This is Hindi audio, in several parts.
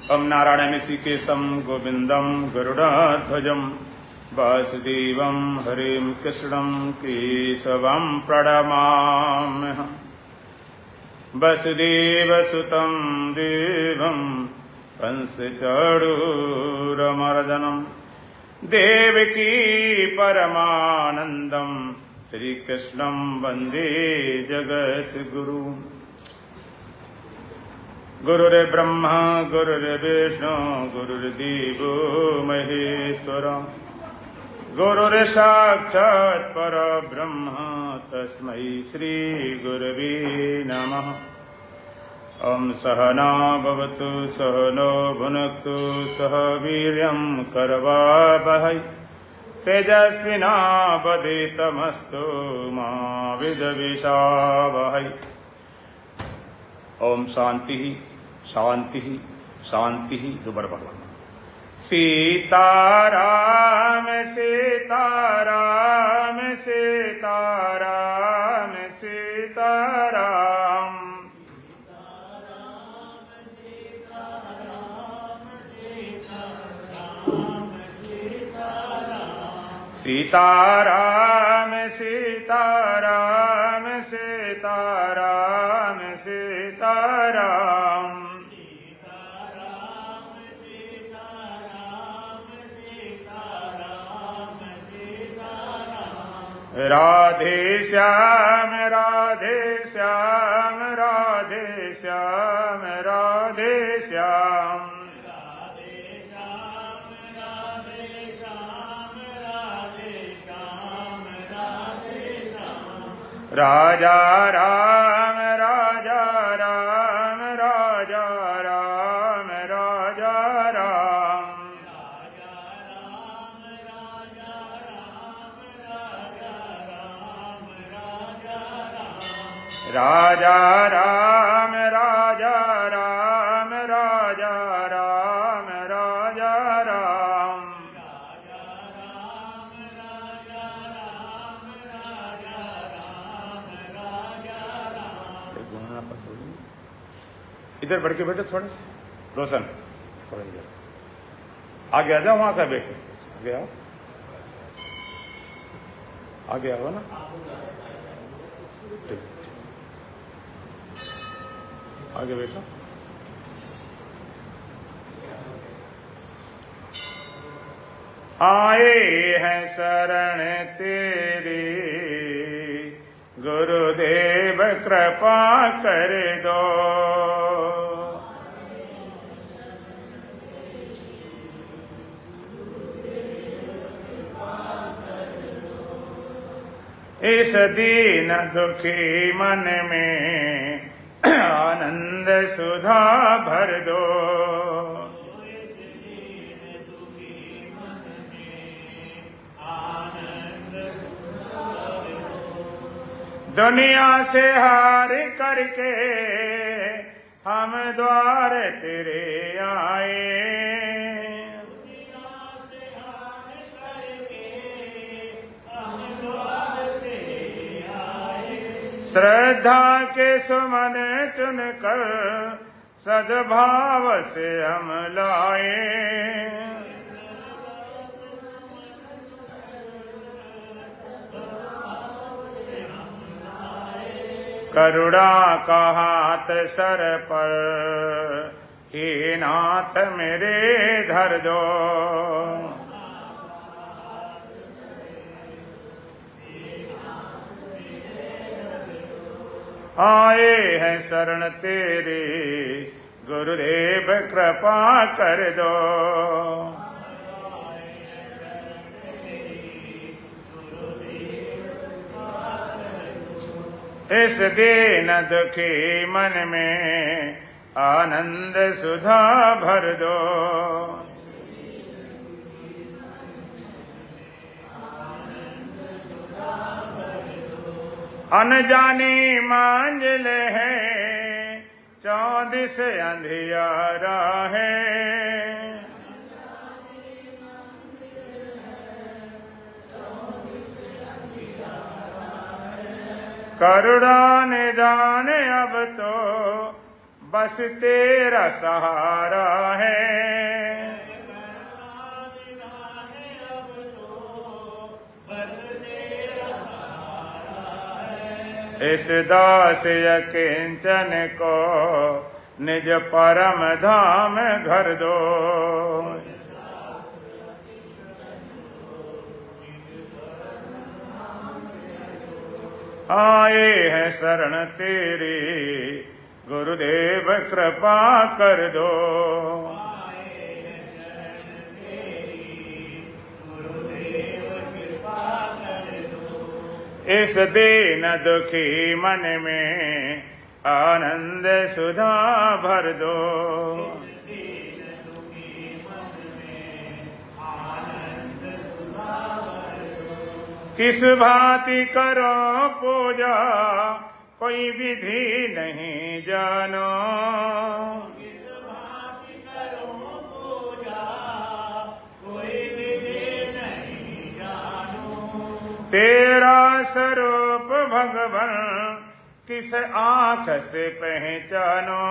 ओम नारायणं ऋषिकेशं गोविंदं गरुड़ध्वजं वासुदेवं हरिं कृष्णं केशवं प्रणमाम्यहम्। वसुदेवसुतं देवं कंसचाणूरमर्दनं देवकी परमानन्दं श्रीकृष्णं वन्दे जगद्गुरुम्। गुरुर्ब्रह्मा गुरुर्विष्णु गुरुर्देवो महेश्वरः गुरुर्साक्षात् परब्रह्म तस्मै श्री गुरवे नमः। ओम सहना भवतु सहनो भुनक्तु सह वीर्यं करवावहै तेजस्विनावधीतमस्तु मा विद्विषावहै। ओम शांति शांति शांति। दोबारा भगवान सीताराम सीताराम सीताराम सीताराम सीताराम सीताराम सीताराम सीताराम राधे श्याम राधे श्याम राधे श्याम राधे श्याम राजा राम राजा राम राजा राम राजा राम राजा राम राजा राम राजा राम राजा राम इधर बढ़ के बैठो थोड़ा सा रोशन, थोड़ा इधर आगे आ जाओ। वहां का बैठो, आगे आओ, आगे आओ ना। ठीक, आगे बैठो। आए हैं शरण तेरी गुरुदेव कृपा कर दो। इस दीन दुखी मन में आनंद सुधा भर दो। दुनिया से हार करके हम द्वार तेरे आए। श्रद्धा के सुमन चुनकर सद्भाव से हम लाए। करुणा का हाथ सर पर हे नाथ मेरे धर दो। आए हैं शरण तेरे गुरुदेव कृपा कर दो। इस दीन दुखी मन में आनंद सुधा भर दो। अनजानी मंजिल है चौदिस अंधियारा है। करुणा निदान अब तो बस तेरा सहारा है। इस दास यकिंचन को निज परम धाम घर दो। आए हैं शरण तेरी गुरुदेव कृपा कर दो। इस दीन दुखी मन में आनंद सुधा भर दो। किस भांति करो पूजा कोई विधि नहीं जानो। किस भांति करो पूजा कोई विधि नहीं जानो। तेरा स्वरूप भगवान किस आँख से पहचानो।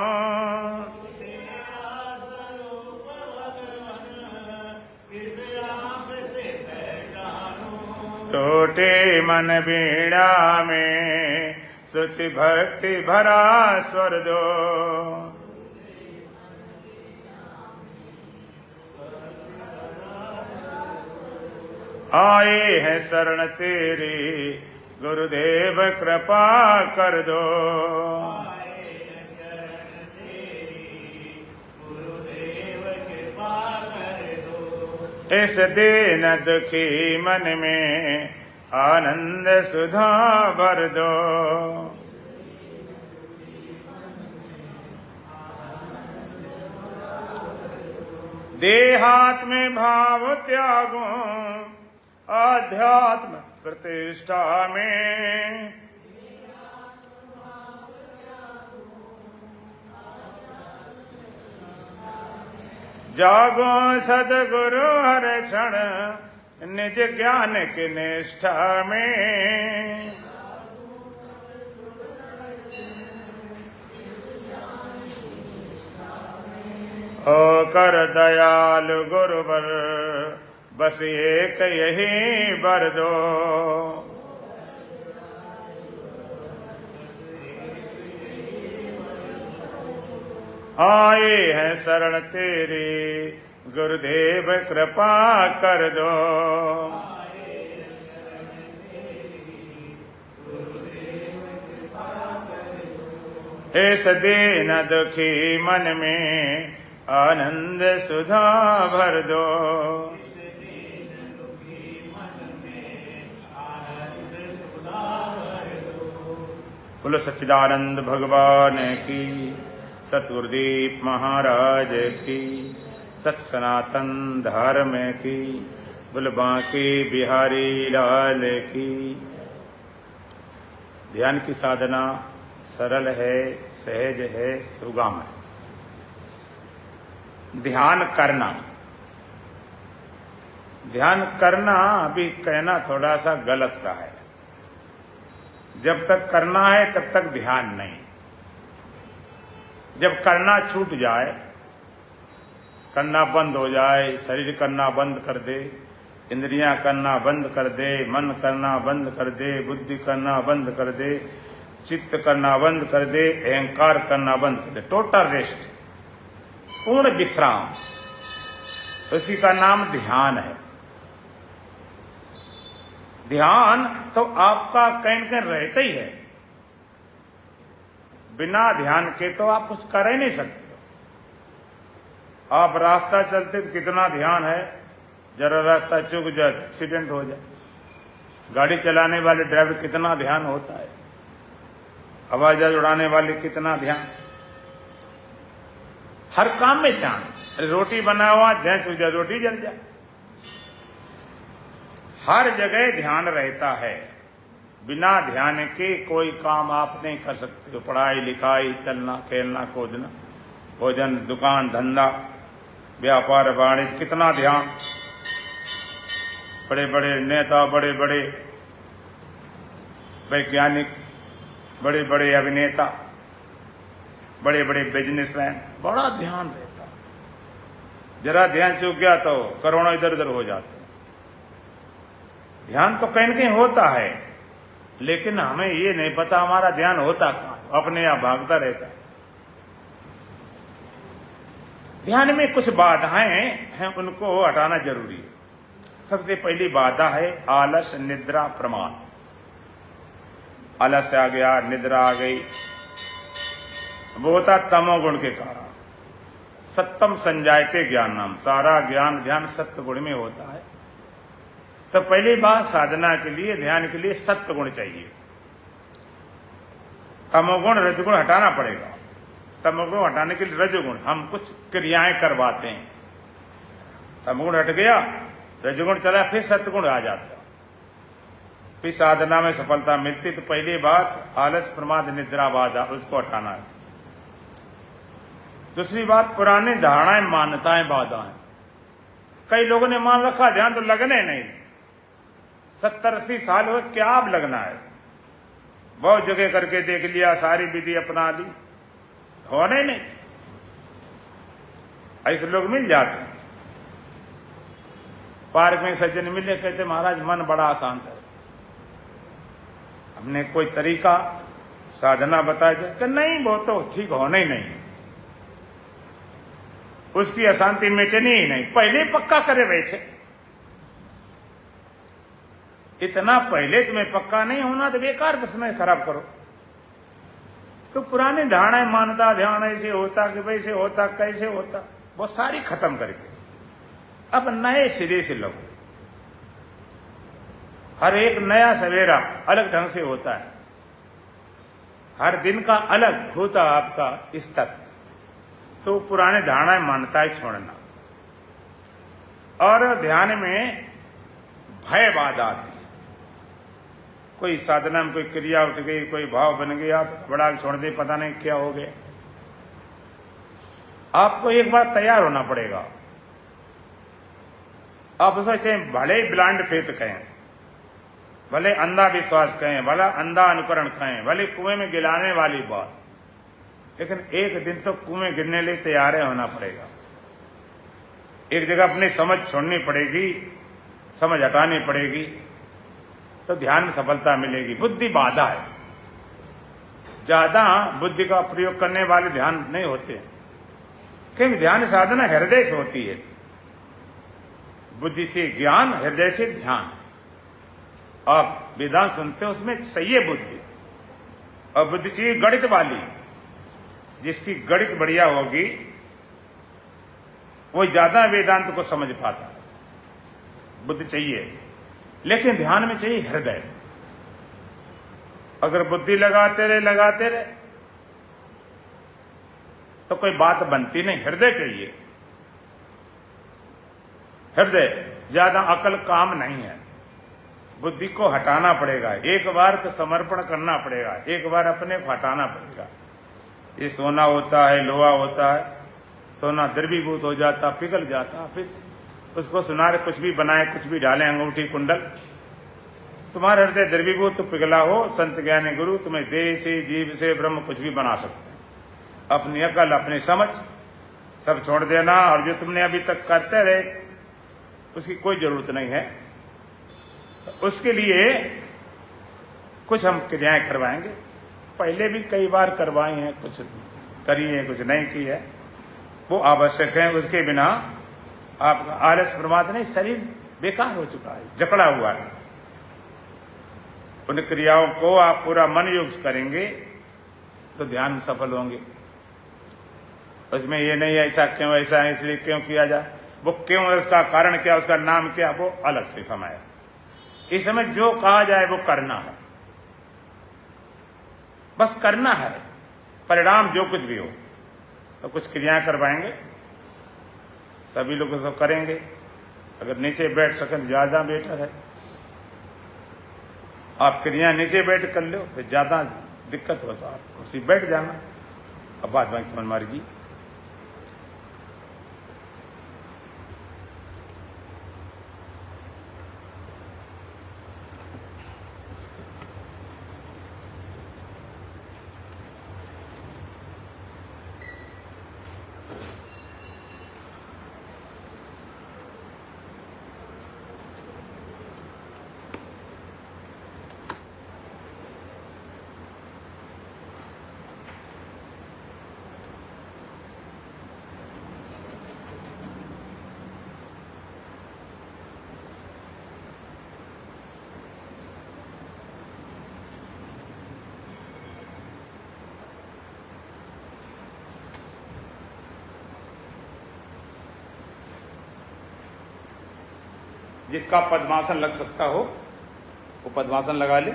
टूटे मन बीड़ा में सुचि भक्ति भरा स्वर दो। आए हैं शरण तेरी गुरुदेव कृपा कर दो। इस दीन दुखी मन में आनंद सुधा भर दो। देहात में भाव त्यागो आध्यात्म प्रतिष्ठा में। जागो सदगुरु हर क्षण निज ज्ञान की निष्ठा में। होकर दयालु गुरुवर बस एक यही वर दो। आए हैं शरण तेरी गुरुदेव कृपा कर दो। इस दीन दुखी मन में आनंद सुधा भर दो। बोलो सच्चिदानंद भगवान की, सतगुरुदीप महाराज की, सत सनातन धर्म की, बोल बांके बिहारी लाल की। ध्यान की साधना सरल है, सहज है, सुगम है। ध्यान करना अभी कहना थोड़ा सा गलत सा है। जब तक करना है तब तक ध्यान नहीं। जब करना छूट जाए, करना बंद हो जाए, शरीर करना बंद कर दे, इंद्रियां करना बंद कर दे, मन करना बंद कर दे, बुद्धि करना बंद कर दे, चित्त करना बंद कर दे, अहंकार करना बंद कर दे, टोटल रेस्ट, पूर्ण विश्राम, उसी का नाम ध्यान है। ध्यान तो आपका कहीं न कहीं रहता ही है। बिना ध्यान के तो आप कुछ कर ही नहीं सकते। आप रास्ता चलते तो कितना ध्यान है, जरा रास्ता चूक जाए एक्सीडेंट हो जाए। गाड़ी चलाने वाले ड्राइवर कितना ध्यान होता है, हवाई जहाज उड़ाने वाले कितना ध्यान, हर काम में ध्यान। रोटी बना हुआ ध्यान चूक जाए, रोटी जल जाए। हर जगह ध्यान रहता है। बिना ध्यान के कोई काम आप नहीं कर सकते। पढ़ाई लिखाई, चलना खेलना कूदना, भोजन, दुकान धंधा, व्यापार वाणिज्य, कितना ध्यान। बड़े बड़े नेता, बड़े बड़े वैज्ञानिक, बड़े बड़े अभिनेता, बड़े बड़े बिजनेसमैन, बड़ा ध्यान रहता। जरा ध्यान चूक गया तो करोड़ों इधर उधर हो जाते। ध्यान तो कहीं न कहीं होता है, लेकिन हमें ये नहीं पता हमारा ध्यान होता कहाँ, अपने आप भागता रहता। ध्यान में कुछ बाधाएं हैं, उनको हटाना जरूरी है। सबसे पहली बाधा है आलस, निद्रा, प्रमाद। आलस आ गया, निद्रा आ गई, वो होता तमोगुण के कारण। सत्तम संजायते ज्ञान नाम, सारा ज्ञान ध्यान सत्य गुण में होता है। तो पहली बात, साधना के लिए, ध्यान के लिए सत्य गुण चाहिए। तमोगुण रजगुण हटाना पड़ेगा। तमोगुण हटाने के लिए रजगुण, हम कुछ क्रियाएं करवाते हैं, तमोगुण हट गया, रजगुण चला, फिर सत्गुण आ जाता, फिर साधना में सफलता मिलती। तो पहली बात आलस, प्रमाद, निद्रा, बाधा, उसको हटाना है। दूसरी बात, पुरानी धारणाएं, मान्यताएं, बाधाएं। कई लोगों ने मान रखा ध्यान तो लगने नहीं, 70-80 साल हुए, क्या अब लगना है, बहुत जगह करके देख लिया, सारी विधि अपना ली, होने नहीं। ऐसे लोग मिल जाते हैं। पार्क में सज्जन मिले, कहते महाराज मन बड़ा आसान है, हमने कोई तरीका साधना बताया जाए कि नहीं, वो तो ठीक होना ही नहीं, उसकी अशांति मिटनी ही नहीं, पहले पक्का करे बैठे। इतना पहले तुम्हें पक्का नहीं होना तो बेकार समय खराब करो। तो पुरानी धारणाएं, मान्यता, ध्यान ऐसे होता कि वैसे होता, कैसे होता, वो सारी खत्म करके अब नए सिरे से लगो। हर एक नया सवेरा अलग ढंग से होता है, हर दिन का अलग होता आपका स्तर। तो पुराने धारणाएं, मान्यताएं छोड़ना। और ध्यान में भय बाधा आती, कोई साधना में कोई क्रिया उठ गई, कोई भाव बन गया तो बड़ा छोड़ दे, पता नहीं क्या हो गया। आपको एक बार तैयार होना पड़ेगा। आप सोचे भले ही ब्लाइंड फेथ कहें, भले अंधा विश्वास कहें, भला अंधा अनुकरण कहें, भले कुएं में गिराने वाली बात, लेकिन एक दिन तो कुएं गिरने लिए तैयार होना पड़ेगा। एक जगह अपनी समझ छोड़नी पड़ेगी, समझ हटानी पड़ेगी, तो ध्यान में सफलता मिलेगी। बुद्धि बाधा है, ज्यादा बुद्धि का प्रयोग करने वाले ध्यान नहीं होते, क्योंकि ध्यान साधना हृदय से होती है। बुद्धि से ज्ञान, हृदय से ध्यान। आप वेदांत सुनते हो, उसमें सही है बुद्धि, और बुद्धि चाहिए गणित वाली। जिसकी गणित बढ़िया होगी वो ज्यादा वेदांत को समझ पाता। बुद्धि चाहिए, लेकिन ध्यान में चाहिए हृदय। अगर बुद्धि लगाते रहे तो कोई बात बनती नहीं, हृदय चाहिए। हृदय, ज्यादा अकल काम नहीं है, बुद्धि को हटाना पड़ेगा। एक बार तो समर्पण करना पड़ेगा, एक बार अपने को हटाना पड़ेगा। ये सोना होता है, लोहा होता है, सोना द्रवीभूत हो जाता, पिघल जाता, फिर उसको सुनार कुछ भी बनाए, कुछ भी डालें, अंगूठी, कुंडल, तुम्हारा हृदय द्रवीभूत तो पिघला हो, संत ज्ञानी गुरु तुम्हें देह से, जीव से, ब्रह्म कुछ भी बना सकते हैं। अपनी अकल, अपनी समझ सब छोड़ देना, और जो तुमने अभी तक करते रहे उसकी कोई जरूरत नहीं है। तो उसके लिए कुछ हम क्रियाएं करवाएंगे, पहले भी कई बार करवाई हैं, कुछ करी है, कुछ नहीं की है, वो आवश्यक है। उसके बिना आपका आलस, प्रमाद नहीं, शरीर बेकार हो चुका है, जकड़ा हुआ है। उन क्रियाओं को आप पूरा मन योग करेंगे तो ध्यान में सफल होंगे। उसमें ये नहीं ऐसा क्यों, ऐसा है इसलिए क्यों किया जाए, वो क्यों है, उसका कारण क्या, उसका नाम क्या, वो अलग से समय है। इस समय जो कहा जाए वो करना है, बस करना है। परिणाम जो कुछ भी हो, तो कुछ क्रियाएं करवाएंगे, सभी लोग उसको करेंगे। अगर नीचे बैठ सकें तो ज्यादा बेटर है। आप क्रिया नीचे बैठ कर लो, फिर ज्यादा दिक्कत हो तो आप कुर्सी बैठ जाना। अब बात बाकी मनमारी जी। जिसका पद्मासन लग सकता हो वो पद्मासन लगा ले।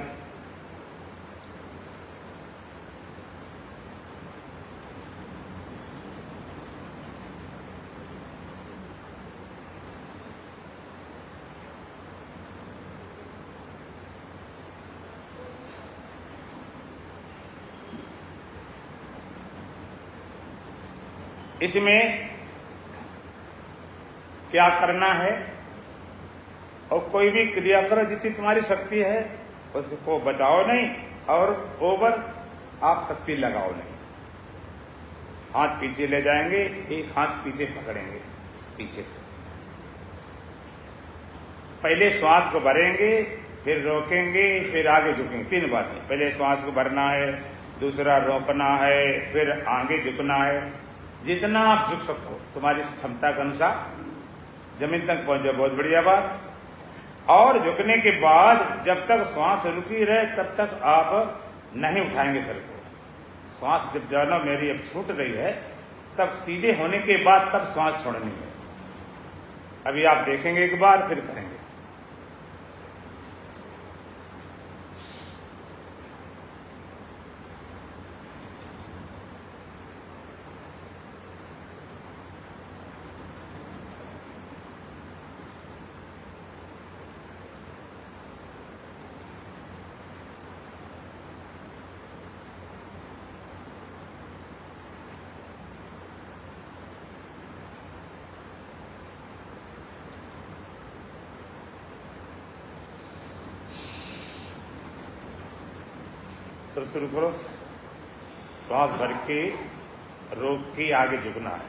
इसमें क्या करना है, और कोई भी क्रिया करो जितनी तुम्हारी शक्ति है उसको बचाओ नहीं और ओवर आप शक्ति लगाओ नहीं। हाथ पीछे ले जाएंगे, एक हाथ पीछे पकड़ेंगे पीछे से, पहले श्वास को भरेंगे, फिर रोकेंगे, फिर आगे झुकेंगे। 3 बातें, पहले श्वास को भरना है, दूसरा रोकना है, फिर आगे झुकना है। जितना आप झुक सको तुम्हारी क्षमता के अनुसार जमीन तक पहुंचे, बहुत बढ़िया बात। और झुकने के बाद जब तक श्वास रुकी रहे तब तक आप नहीं उठाएंगे सर को। श्वास जब जानो मेरी अब छूट रही है तब सीधे होने के बाद तब श्वास छोड़नी है। अभी आप देखेंगे एक बार, फिर करेंगे। सर शुरू करो। श्वास भर के रोक के आगे झुकना है।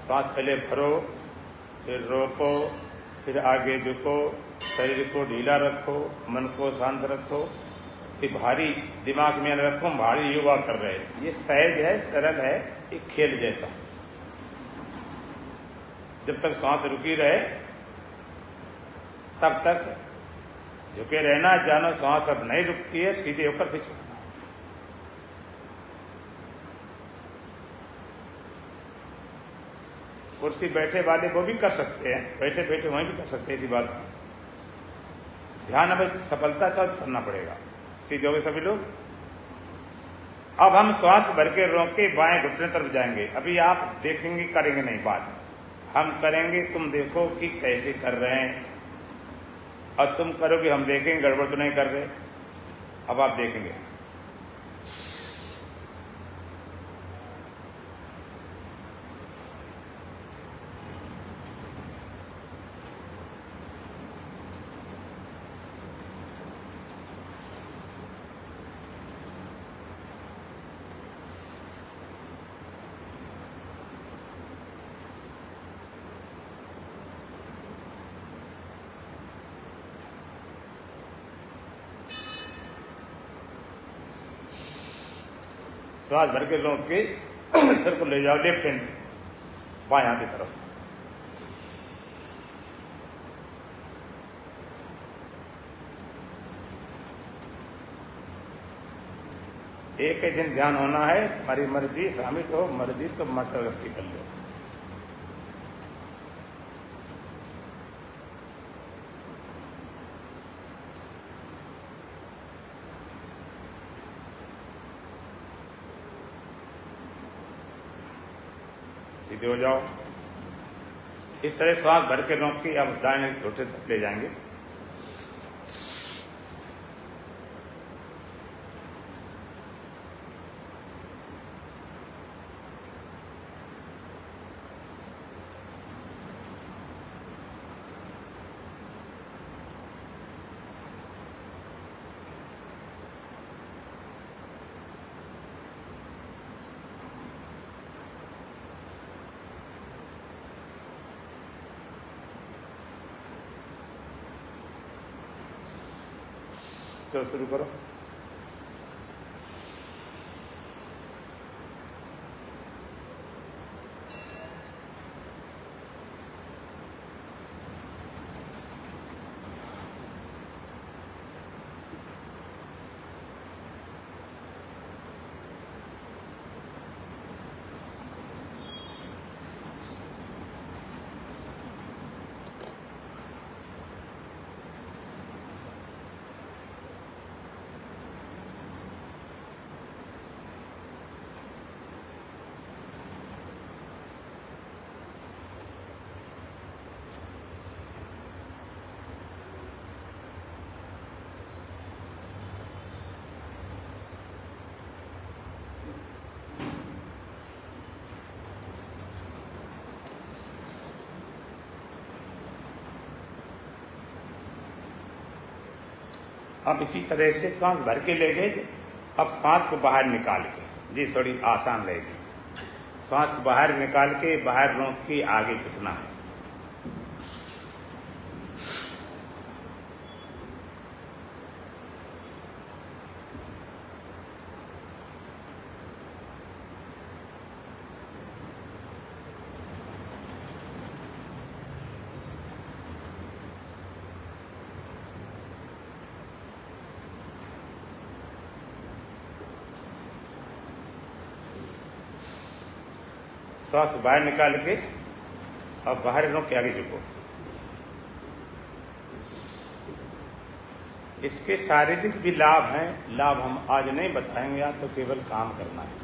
श्वास पहले भरो, फिर रोको, फिर आगे झुको, शरीर को ढीला रखो, मन को शांत रखो। फिर भारी दिमाग में न रखो भारी योगा कर रहे हैं। ये सहज है, सरल है, एक खेल जैसा। जब तक श्वास रुकी रहे तब तक झुके रहना। जानो श्वास अब नहीं रुकती है, सीधे होकर फिर झुकना। कुर्सी बैठे वाले वो भी कर सकते हैं, बैठे बैठे वहीं भी कर सकते हैं, ऐसी बात नहीं। ध्यान अब सफलता चाहे करना पड़ेगा। सीधे हो गए सभी लोग। अब हम श्वास भर के रोक के बाएं घुटने तरफ जाएंगे। अभी आप देखेंगे, करेंगे नहीं, बात हम करेंगे, तुम देखो कि कैसे कर रहे हैं और तुम करोगे, हम देखेंगे गड़बड़ तो नहीं कर रहे। अब आप देखेंगे। श्वास भर के रोक के सर को ले जाओ लेफ्ट हैंड बाएं हाथ की तरफ। एक ही दिन ध्यान होना है। तुम्हारी मर्जी, शामिल हो, मर्जी तो मटर गश्ती कर लो। सीधे हो जाओ। इस तरह श्वास भर के रोक के अब दाएं घुटने तक ले जाएंगे। चलो शुरू करो। अब इसी तरह से सांस भर के ले गए, अब सांस को बाहर निकाल के, जी थोड़ी आसान रहेगी। सांस बाहर निकाल के बाहर रोक के आगे झुकना है। सांस बाहर निकाल के अब बाहर रोक के आगे झुको। इसके शारीरिक भी लाभ हैं, लाभ हम आज नहीं बताएंगे, आज तो केवल काम करना है।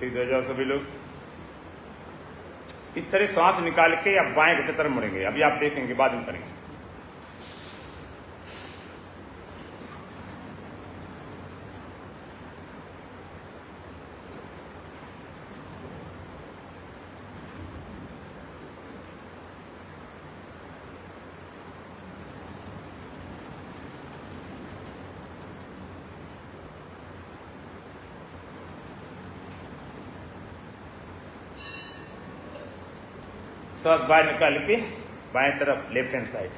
सीधे हो जाओ सभी लोग। इस तरह सांस निकाल के अब बाएं घुटने तरफ मुड़ेंगे। अभी आप देखेंगे, बाद में करेंगे। सांस बाहर निकाल के बाएं तरफ, लेफ्ट हैंड साइड।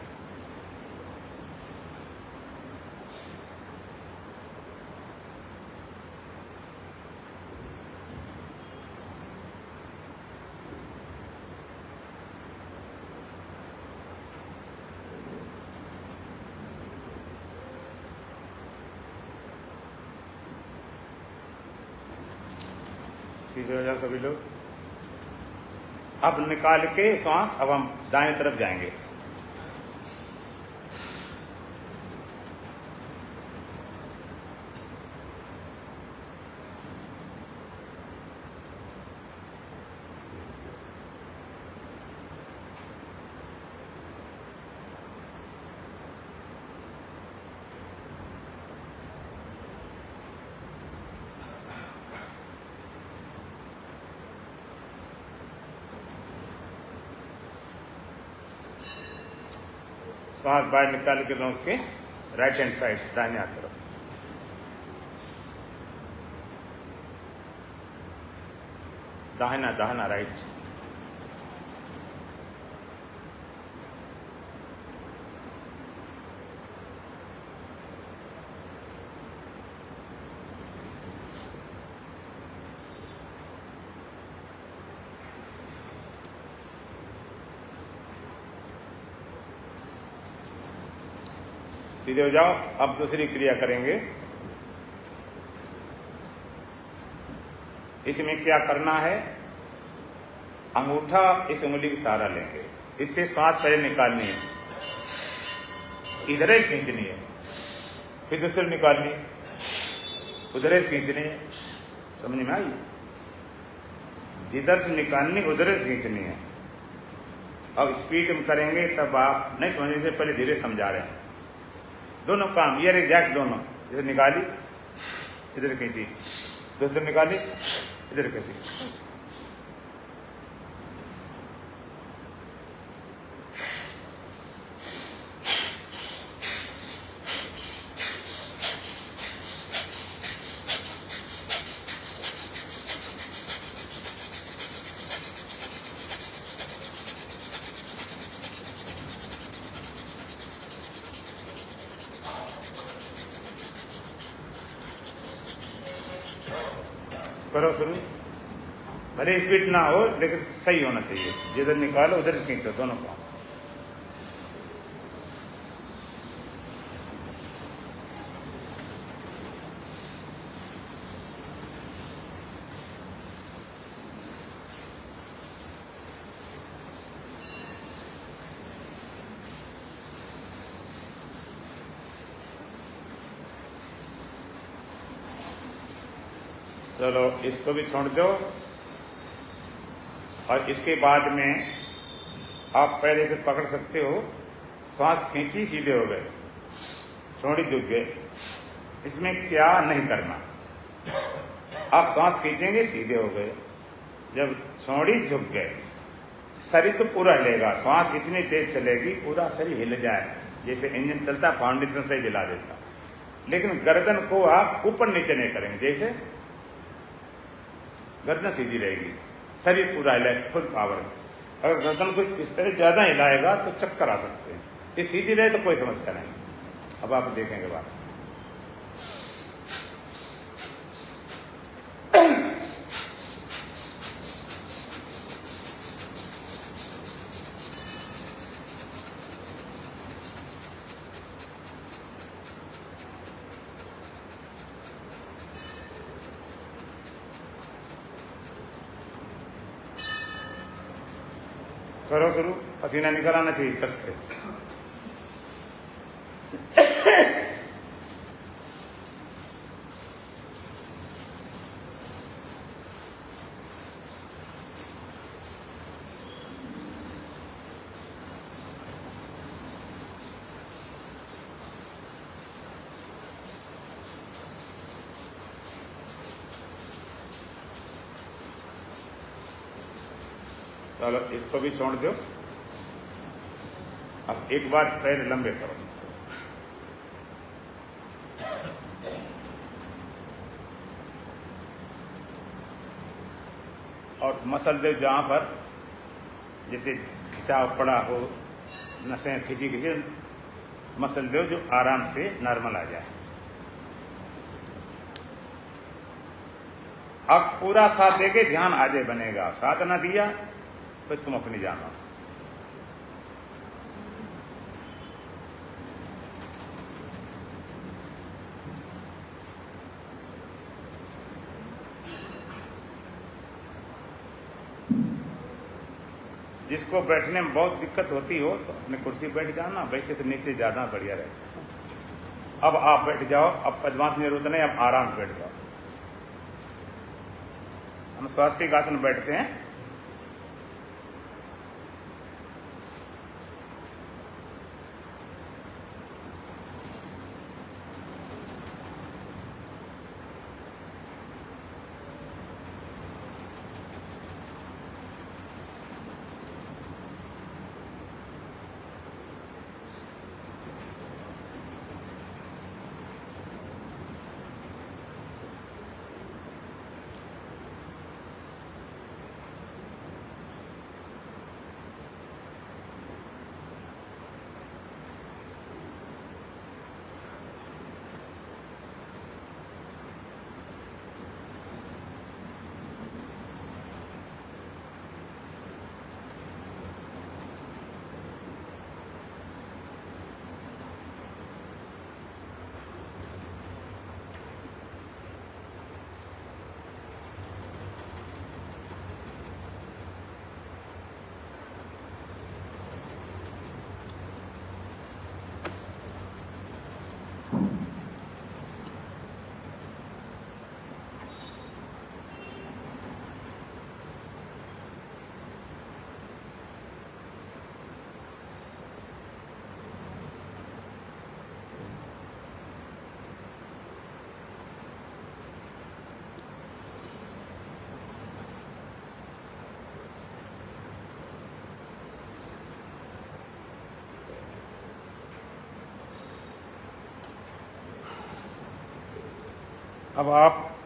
सीधे हो जाओ सभी लोग। अब निकाल के सांस, अब हम दाएं तरफ जाएंगे। सांस बाहर निकाल के रोक के राइट हैंड साइड, दाहिने हाथ तरफ। दाहिना दाहिना राइट। सीधे हो जाओ। अब दूसरी क्रिया करेंगे। इसमें क्या करना है, अंगूठा इस उंगली की सहारा लेंगे, इससे सांस पहले निकालनी है, इधर ही खींचनी है, फिर दूसरी निकालनी, उधर ही खींचनी है। समझ में आई? जिधर से निकालनी उधर से खींचनी है। अब स्पीड में करेंगे तब आप नहीं समझने से पहले धीरे समझा रहे हैं। दोनों काम ये एग्जैक्ट, दोनों इधर निकाली इधर खींची, दूसरी निकाली इधर खींची। करो शुरू। भले स्पीड ना हो लेकिन सही होना चाहिए, जिधर निकालो उधर खींचो, दोनों काम। चलो इसको भी छोड़ दो। और इसके बाद में आप पहले से पकड़ सकते हो। सांस खींची, सीधे हो गए, छोड़ी, झुक गए। इसमें क्या नहीं करना, आप सांस खींचेंगे, सीधे हो गए। जब छोड़ी झुक गए, शरीर तो पूरा हिलेगा, श्वास इतनी तेज चलेगी पूरा शरीर हिल जाए, जैसे इंजन चलता फाउंडेशन से हिला देता। लेकिन गर्दन को आप ऊपर नीचे नहीं करेंगे, जैसे गर्दन सीधी रहेगी, शरीर पूरा हिलाए, फुल पावर। अगर गर्दन को इस तरह ज्यादा हिलाएगा तो चक्कर आ सकते हैं। ये सीधी रहे तो कोई समस्या नहीं। अब आप देखेंगे बात। करो शुरू, पसीना निकल आना चाहिए कस के। चलो इसको भी छोड़ दो। अब एक बार पैर लंबे करो और मसल दे जहां पर जैसे खिंचाव पड़ा हो, नसें खिंची खिंची, मसल दो जो आराम से नॉर्मल आ जाए। अब पूरा साथ देके ध्यान आगे बनेगा, साथ ना दिया तो तुम अपनी जानो। जिसको बैठने में बहुत दिक्कत होती हो तो अपने कुर्सी बैठ जाना, वैसे तो नीचे ज्यादा बढ़िया रहता है। अब आप बैठ जाओ, अब पद्मासन की जरूरत नहीं, अब आराम से बैठ जाओ। हम स्वास्थ्य के आसन बैठते हैं। अब आप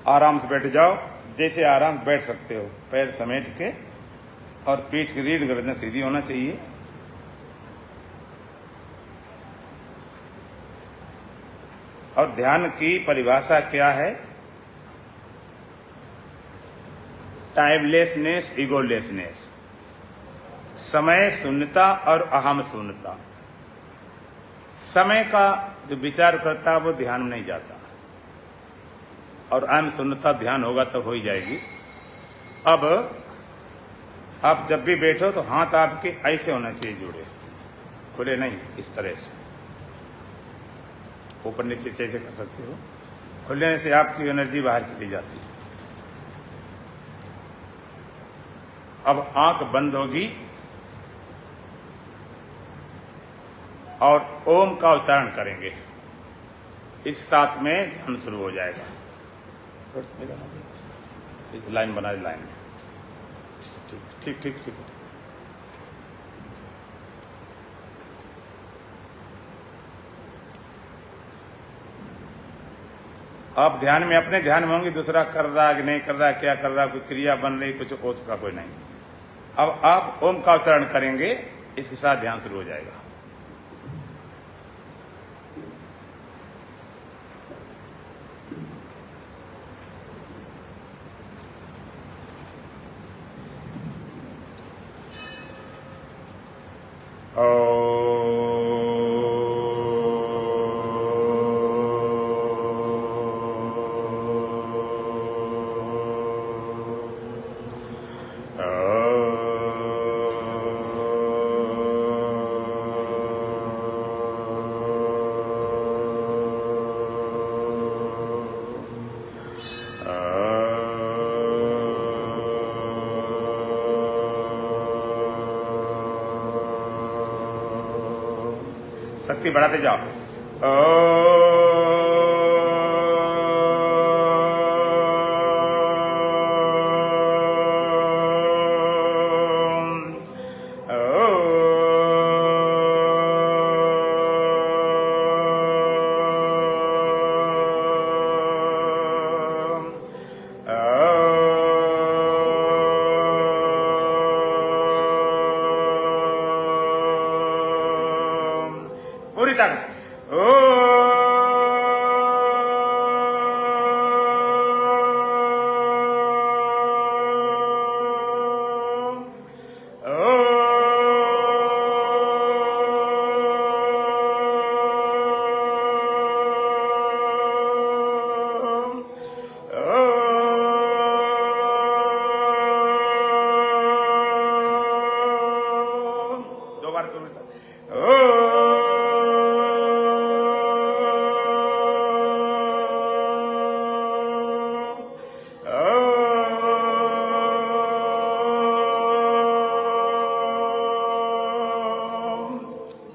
आराम से बैठ जाओ, जैसे आराम बैठ सकते हो, पैर समेट के, और पीठ की रीढ़ गर्दन सीधी होना चाहिए। और ध्यान की परिभाषा क्या है? टाइमलेसनेस, ईगोलेसनेस, समय शून्यता और अहम शून्यता। समय का जो विचार करता है वो ध्यान में नहीं जाता, और अहम शून्यता ध्यान होगा तो हो ही जाएगी। अब आप जब भी बैठो तो हाथ आपके ऐसे होना चाहिए जुड़े, खुले नहीं, इस तरह से ऊपर नीचे कैसे कर सकते हो। खुलने से आपकी एनर्जी बाहर चली जाती है। अब आंख बंद होगी और ओम का उच्चारण करेंगे, इस साथ में ध्यान शुरू हो जाएगा। थोड़ी थोड़ी जाना इस लाइन बना लाइन में। ठीक ठीक ठीक ठीक। आप ध्यान में अपने ध्यान में होंगे, दूसरा कर रहा है कि नहीं कर रहा है, क्या कर रहा है, कोई क्रिया बन रही, कुछ उसका कोई नहीं। अब आप ओम का उच्चारण करेंगे, इसके साथ ध्यान शुरू हो जाएगा। शक्ति बढ़ाते जाओ। पूरी ताकत से दो बार करो।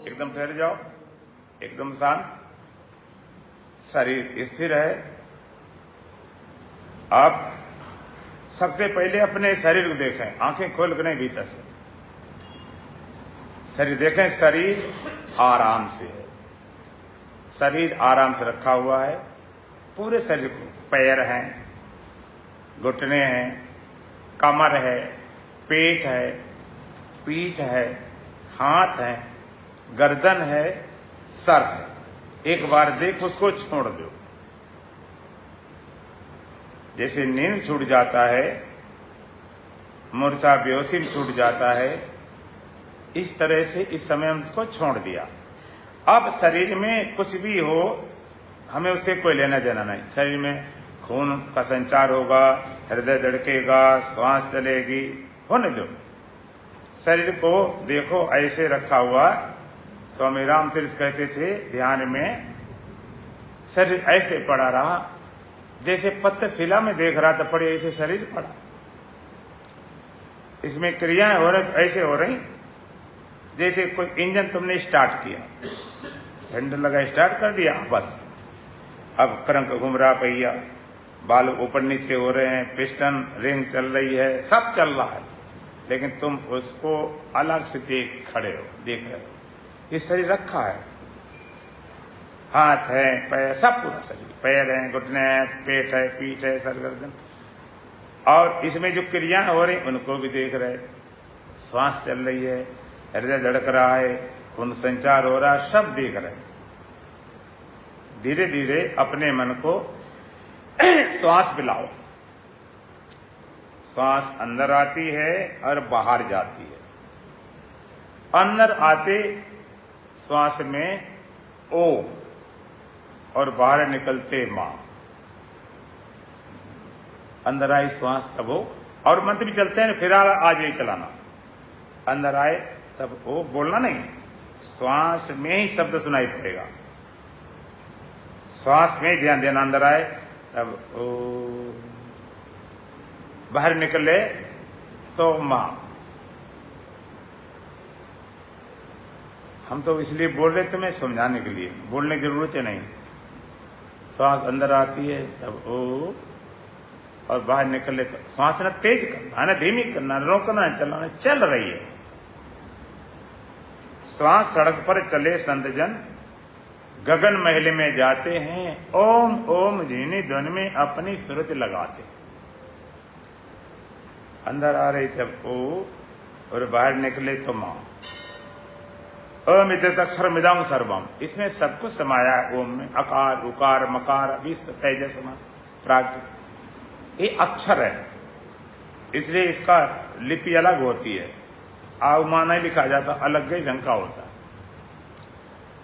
एकदम ठहर जाओ, एकदम शांत, शरीर स्थिर है। आप सबसे पहले अपने शरीर को देखें, आंखें खोल कर नहीं, भीतर से शरीर देखें। शरीर आराम से है, शरीर आराम से रखा हुआ है। पूरे शरीर को, पैर हैं, घुटने हैं, कमर है, पेट है, पीठ है, हाथ है, गर्दन है, सर है। एक बार देख, उसको छोड़ दो। जैसे नींद छूट जाता है, मूर्छा बेहोशी में छूट जाता है, इस तरह से इस समय हम इसको छोड़ दिया। अब शरीर में कुछ भी हो, हमें उससे कोई लेना देना नहीं। शरीर में खून का संचार होगा, हृदय धड़केगा, श्वास चलेगी, होने दो। शरीर को देखो ऐसे रखा हुआ। स्वामी राम तीर्थ कहते थे, ध्यान में शरीर ऐसे पड़ा रहा, जैसे पत्थर शिला में देख रहा था पड़े, ऐसे शरीर पड़ा। इसमें क्रियाएं हो रही तो ऐसे हो रही जैसे कोई इंजन तुमने स्टार्ट किया, हैंडल लगा, स्टार्ट कर दिया, बस अब क्रंक घूम रहा, पहिया, बाल ऊपर नीचे हो रहे हैं, पिस्टन रिंग चल रही है, सब चल रहा है, लेकिन तुम उसको अलग से देख खड़े हो, देख रहे हो। ये शरीर रखा है, हाथ है, पैर, सब पूरा शरीर, पैर है, घुटने हैं, पेट है, पीठ है, सर, गर्दन, और इसमें जो क्रियाएं हो रही उनको भी देख रहे। श्वास चल रही है, हृदय धड़क रहा है, खून संचार हो रहा है, सब देख रहे। धीरे धीरे अपने मन को श्वास पिलाओ। श्वास अंदर आती है और बाहर जाती है। अंदर आते श्वास में ओ और बाहर निकलते मां। अंदर आई श्वास तब ओ, और मंत्र भी चलते हैं, फिर आज यही चलाना। अंदर आए तब ओ, बोलना नहीं, श्वास में ही शब्द सुनाई पड़ेगा। श्वास में ही ध्यान देना। अंदर आए तब ओ, बाहर निकले तो मां। हम तो इसलिए बोल रहे तुम्हें समझाने के लिए, बोलने की जरूरत है नहीं। श्वास अंदर आती है तब ओ, और बाहर निकले तो श्वास न तेज करना, न धीमी करना, रोकना, चलाना, चल रही है। श्वास सड़क पर चले संत जन, गगन महल में जाते हैं, ओम ओम झीनी ध्वनि में अपनी सुरत लगाते। अंदर आ रही थे ओ और बाहर निकले तो मां। ओम इदक्षरमिदं सर्वम, इसमें सब कुछ समाया है ओम में। अकार उकार मकार विश्व तेजस प्राग, ये अक्षर है, इसलिए इसका लिपि अलग होती है। आउमा नहीं लिखा जाता, अलग ही ढंग का होता।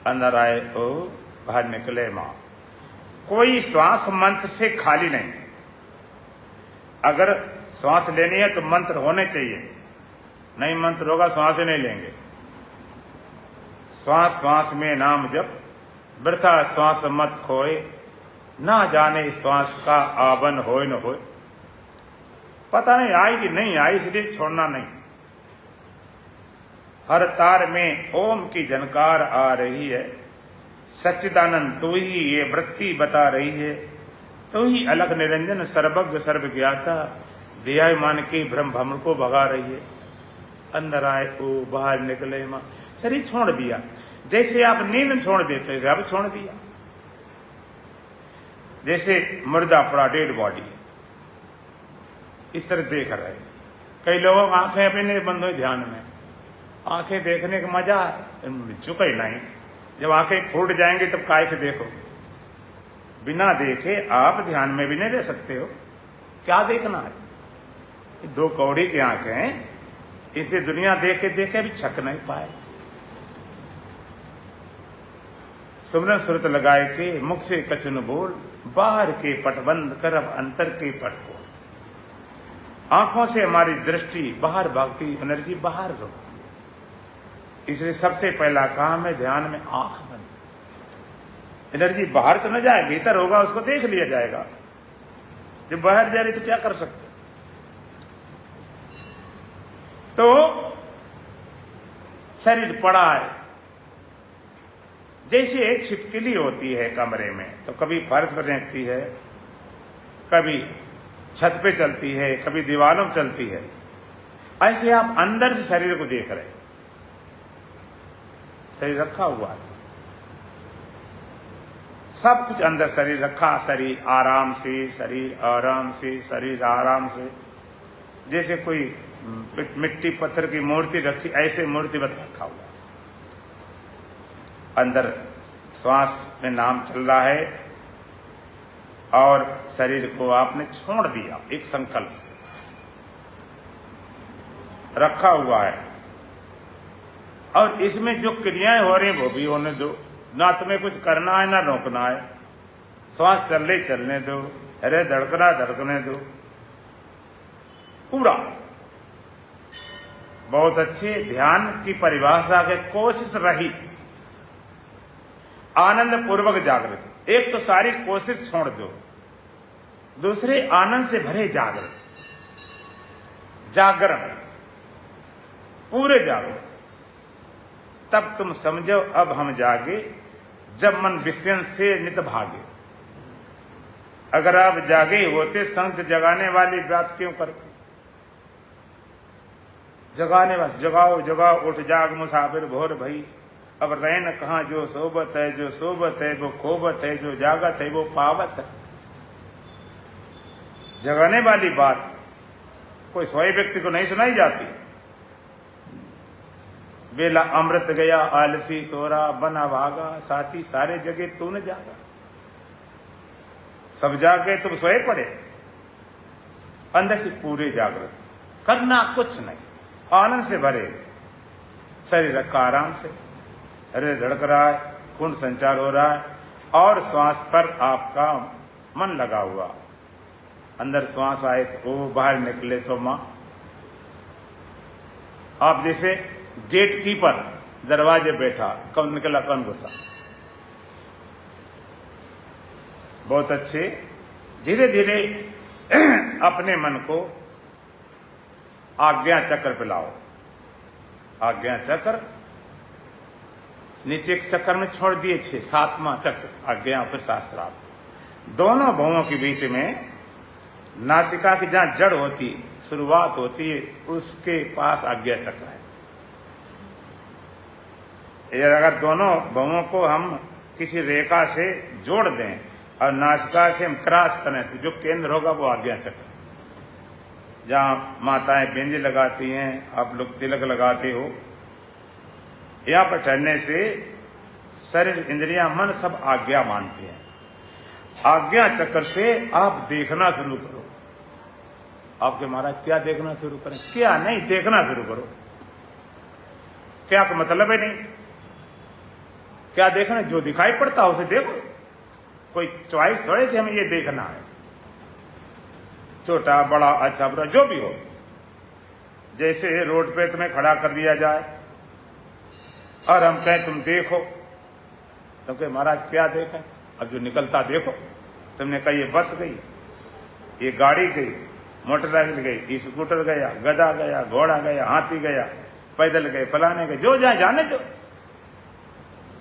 अंदर आए ओ, बाहर निकले मां। कोई श्वास मंत्र से खाली नहीं। अगर श्वास लेनी है तो मंत्र होने चाहिए, नहीं मंत्र होगा श्वास ही नहीं लेंगे। श्वास श्वास में नाम जप, वृथा श्वास मत खोए, ना जाने श्वास का आवन होए न होए। पता नहीं आई कि नहीं आई, इसलिए छोड़ना नहीं। हर तार में ओम की झनकार आ रही है, सच्चिदानंद तू ही ये वृत्ति बता रही है। तू ही अलग निरंजन सर्वज्ञ सर्वज्ञाता, दिया मान के भ्रम भ्रम को भगा रही है। अंदर आए ओ, बाहर निकले मां। शरीर छोड़ दिया, जैसे आप नींद छोड़ देते वैसे आप छोड़ दिया। जैसे मुर्दा पड़ा, डेड बॉडी, इस तरह देख रहे। कई लोगों की आंखें अपनी नहीं बंद हुई ध्यान में, आंखें देखने का मजा झुके नहीं। जब आंखें फूट जाएंगी तब काय से देखो। बिना देखे आप ध्यान में भी नहीं रह सकते हो, क्या देखना है। दो कौड़ी की आंखें, इसे दुनिया देखे देखे भी छक नहीं पाए। सुमरन सुरत लगाए के मुख से कछुन बोल, बाहर के पट बंद करब अंतर के पट को। आंखों से हमारी दृष्टि बाहर भागती, एनर्जी बाहर रुकती। इसलिए सबसे पहला काम है ध्यान में आंख बंद। एनर्जी बाहर तो न जाए, भीतर होगा, उसको देख लिया जाएगा। जब बाहर जा रही तो क्या कर सकते। तो शरीर पड़ा है, जैसे एक छिपकली होती है कमरे में, तो कभी फर्श पर रहती है, कभी छत पे चलती है, कभी दीवारों में चलती है। ऐसे आप अंदर से शरीर को देख रहे। शरीर रखा हुआ है, सब कुछ अंदर शरीर रखा। शरीर आराम से, शरीर आराम से, शरीर आराम से। जैसे कोई मिट्टी पत्थर की मूर्ति रखी, ऐसे मूर्ति बत रखा हुआ। अंदर श्वास में नाम चल रहा है और शरीर को आपने छोड़ दिया। एक संकल्प रखा हुआ है और इसमें जो क्रियाएं हो रही हैं वो भी होने दो। ना तुम्हें कुछ करना है ना रोकना है। श्वास चलने दो, हृदय धड़कने दो पूरा। बहुत अच्छे ध्यान की परिभाषा के कोशिश रहित, आनंद पूर्वक जागृत। एक तो सारी कोशिश छोड़ दो, दूसरे आनंद से भरे जागरण पूरे जागो। तब तुम समझो अब हम जागे, जब मन विषयन से नित भागे। अगर आप जागे होते संत जगाने वाली बात क्यों करते। जगाने बस जगाओ जगाओ, उठ जाग मुसाफिर भोर भई। अब रैन कहाँ जो सोबत है, जो सोबत है वो खोबत है, जो जागत है वो पावत है। जगाने वाली बात कोई सोए व्यक्ति को नहीं सुनाई जाती। बेला अमृत गया आलसी सोरा, बना भागा साथी सारे जगह तू न जागा। सब जागे तुम सोए पड़े। अंदर से पूरे जागृत, करना कुछ नहीं, आनंद से भरे। शरीर रखा आराम से, हृदय धड़क रहा है, खून संचार हो रहा है और श्वास पर आपका मन लगा हुआ। अंदर श्वास आए तो ओ, बाहर निकले तो मां। आप जैसे गेट कीपर दरवाजे बैठा, कौन निकला कौन घुसा। बहुत अच्छे। धीरे धीरे अपने मन को आज्ञा चक्र पे लाओ। आज्ञा चक्र नीचे एक चक्कर में छोड़ दिए 6, 7वां चक्र आज्ञा फिर शास्त्रार्थ। दोनों भवों के बीच में नासिका की जहां जड़ होती, शुरुआत होती है, उसके पास आज्ञा चक्र है। ये अगर दोनों भवों को हम किसी रेखा से जोड़ दें और नासिका से हम क्रॉस करें तो जो केंद्र होगा वो आज्ञा चक्र। जहां माताएं बिंदी लगाती हैं, आप लोग तिलक लगाते हो, यहां पर ठहरने से शरीर, इंद्रियां, मन सब आज्ञा मानते हैं। आज्ञा चक्र से आप देखना शुरू करो। आपके महाराज क्या देखना शुरू करें? क्या नहीं, देखना शुरू करो। क्या का मतलब है नहीं, क्या देखना? जो दिखाई पड़ता है उसे देखो। कोई चॉइस थोड़े कि हमें ये देखना है, छोटा बड़ा अच्छा बुरा जो भी हो। जैसे रोड पे तुम्हें खड़ा कर दिया जाए और हम कहें तुम देखो, तो कहे महाराज क्या देखा? अब जो निकलता देखो। तुमने कहा ये बस गई, ये गाड़ी गई, मोटरसाइकिल गई, स्कूटर गया, गधा गया, घोड़ा गया, हाथी गया, पैदल गए, फलाने गए, जो जाए जाने दो,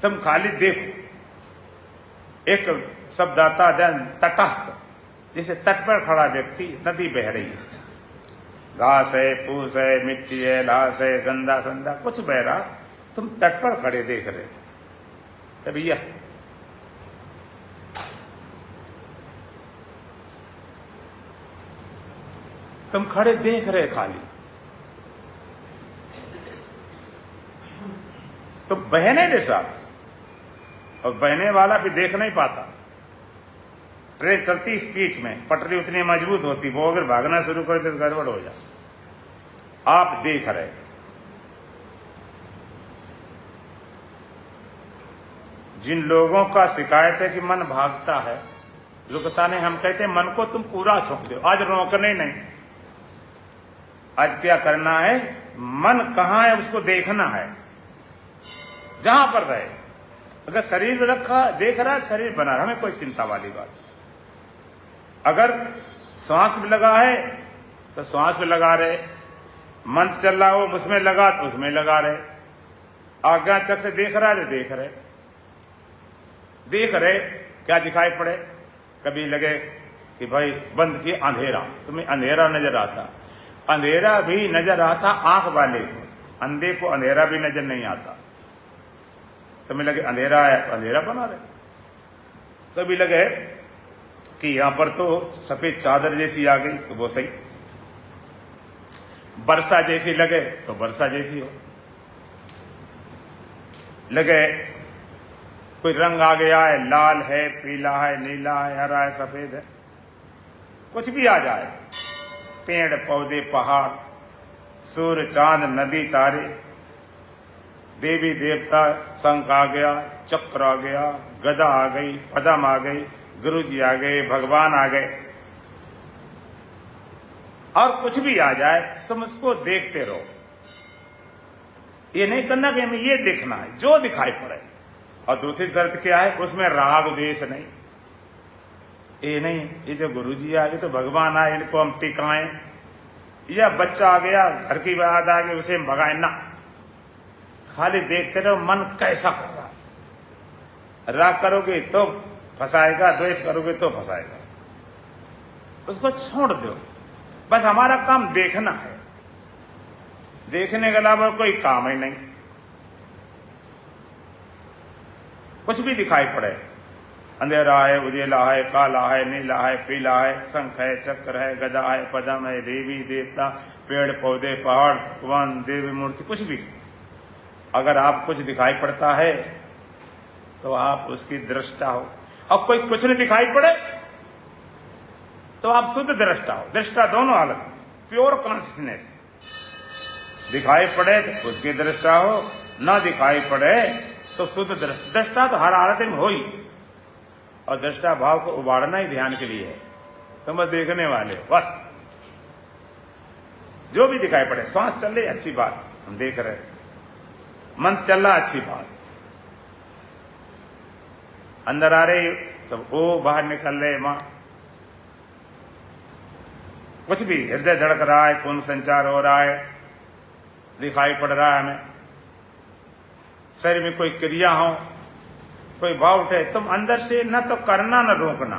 तुम खाली देखो। एक शब्द आता है तटस्थ, जैसे तट पर खड़ा व्यक्ति, नदी बह रही है, घास है, फूस है, मिट्टी है, लाश है, गंदा संदा कुछ बह रहा, तुम तट पर खड़े देख रहे। भैया तुम खड़े देख रहे खाली, तो बहने के साथ, और बहने वाला भी देख नहीं पाता। ट्रेन चलती स्पीड में, पटरी उतनी मजबूत होती, वो अगर भागना शुरू कर दे तो गड़बड़ हो जाए। आप देख रहे। जिन लोगों का शिकायत है कि मन भागता है, रुकता नहीं, हम कहते हैं मन को तुम पूरा छोड़ दो, आज रोकने नहीं। आज क्या करना है? मन कहां है उसको देखना है, जहां पर रहे। अगर शरीर में रखा देख रहा है, शरीर बना रहा, हमें कोई चिंता वाली बात। अगर श्वास में लगा है तो श्वास में लगा रहे, मंत्र चल रहा हो उसमें लगा तो उसमें लगा रहे, आज्ञा चक्र से देख रहा है तो देख रहे। देख रहे क्या दिखाई पड़े? कभी लगे कि भाई बंद किया अंधेरा, तुम्हें अंधेरा नजर आता, अंधेरा भी नजर आता आंख वाले को, अंधे को अंधेरा भी नजर नहीं आता। तुम्हें लगे अंधेरा है तो अंधेरा बना रहे। कभी लगे कि यहां पर तो सफेद चादर जैसी आ गई तो वो सही, वर्षा जैसी लगे तो वर्षा जैसी हो, लगे कोई रंग आ गया है, लाल है, पीला है, नीला है, हरा है, सफेद है, कुछ भी आ जाए, पेड़ पौधे, पहाड़, सूर्य चांद, नदी, तारे, देवी देवता, शंख आ गया, चक्र आ गया, गदा आ गई, पदम आ गई, गुरु जी आ गए, भगवान आ गए, और कुछ भी आ जाए तुम उसको देखते रहो। ये नहीं करना कि हमें ये देखना है जो दिखाई पड़े। और दूसरी शर्त क्या है? उसमें राग द्वेष नहीं। ये नहीं ये जो गुरु जी आ गए तो भगवान आए, इनको हम टिकाएं, या बच्चा आ गया, घर की बात आ गई, उसे हम भगाएं ना। खाली देखते रहो मन कैसा कर रहा है। राग करोगे तो फंसाएगा, द्वेष करोगे तो फंसाएगा, उसको छोड़ दो। बस हमारा काम देखना है, देखने के अलावा कोई काम ही नहीं। कुछ भी दिखाई पड़े, अंधेरा है, उजेला है, काला है, नीला है, पीला है, शंख है, चक्र है, गदा है, पदम है, देवी देवता, पेड़ पौधे, पहाड़, भगवान, देवी मूर्ति, कुछ भी अगर आप कुछ दिखाई पड़ता है तो आप उसकी दृष्टा हो। अब कोई कुछ नहीं दिखाई पड़े तो आप शुद्ध दृष्टा हो। दृष्टा दोनों हालत, प्योर कॉन्शियसनेस। दिखाई पड़े तो उसकी दृष्टा हो, ना दिखाई पड़े तो शुद्ध दृष्टा तो हर हालत में हो ही। और दृष्टा भाव को उबाड़ना ही ध्यान के लिए है। तुम बस देखने वाले हो, बस जो भी दिखाई पड़े। श्वास चल रही अच्छी बात, हम देख रहे, मंत्र चल रहा अच्छी बात, अंदर आ रही तब ओ बाहर निकल रहे मां, कुछ भी हृदय धड़क रहा है, खून संचार हो रहा है, दिखाई पड़ रहा है हमें, शरीर में कोई क्रिया हो, कोई भाव उठे, तुम अंदर से न तो करना न रोकना,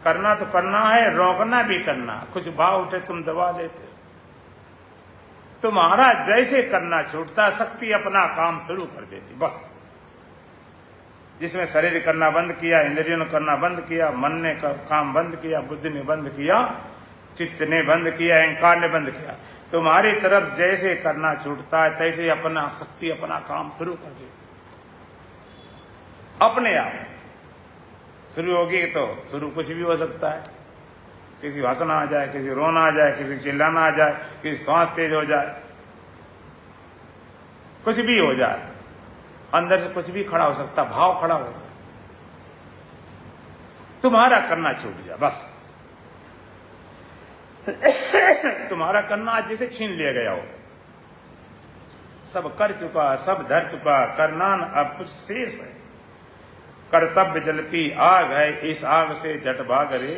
करना तो करना है, रोकना भी करना। कुछ भाव उठे तुम दबा देते हो। तुम्हारा जैसे करना छूटता, शक्ति अपना काम शुरू कर देती। बस जिसमें शरीर करना बंद किया, इंद्रियों ने करना बंद किया, मन ने काम बंद किया, बुद्धि ने बंद किया, चित्त ने बंद किया, अहंकार ने बंद किया, तुम्हारी तरफ जैसे करना छूटता है तैसे अपना शक्ति अपना काम शुरू कर देती। अपने आप शुरू होगी तो शुरू कुछ भी हो सकता है। किसी हंसना आ जाए, किसी रोना आ जाए, किसी चिल्लाना आ जाए, किसी सांस तेज हो जाए, कुछ भी हो जाए, अंदर से कुछ भी खड़ा हो सकता, भाव खड़ा हो, तुम्हारा करना छूट जाए। बस तुम्हारा करना आज जैसे छीन लिया गया हो। सब कर चुका, सब धर चुका, करना अब कुछ शेष है। कर्तव्य जलती आग है, इस आग से झट भाग रे,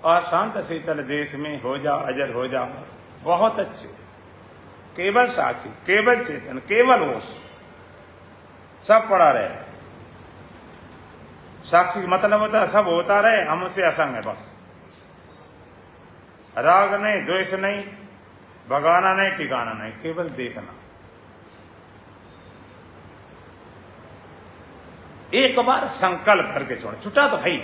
अशांत शीतल देश में हो जा अजर हो जा। बहुत अच्छे, केवल साक्षी, केवल चेतन, केवल होश, सब पड़ा रहे। साक्षी मतलब होता है सब होता रहे, हम उससे असंग है। बस राग नहीं, द्वेष नहीं, भगाना नहीं, ठिकाना नहीं, केवल देखना। एक बार संकल्प करके छोड़, छुटा तो है ही।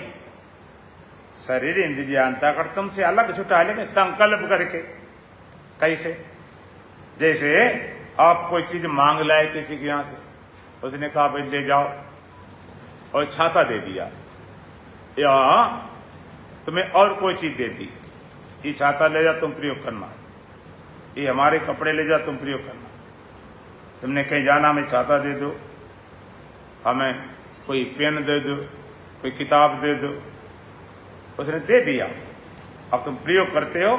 शरीर इंद्रिय अंतःकरण से अलग छुटा है, लेकिन संकल्प करके। कैसे? जैसे आप कोई चीज मांग लाए किसी के यहां से, उसने कहा भाई ले जाओ, और छाता दे दिया, या तुम्हें और कोई चीज दे दी, ये छाता ले जा तुम प्रयोग करना, ये हमारे कपड़े ले जा तुम प्रयोग करना, तुमने कहीं जाना हमें छाता दे दो, हमें कोई पेन दे दो, कोई किताब दे दो। उसने दे दिया, अब तुम प्रयोग करते हो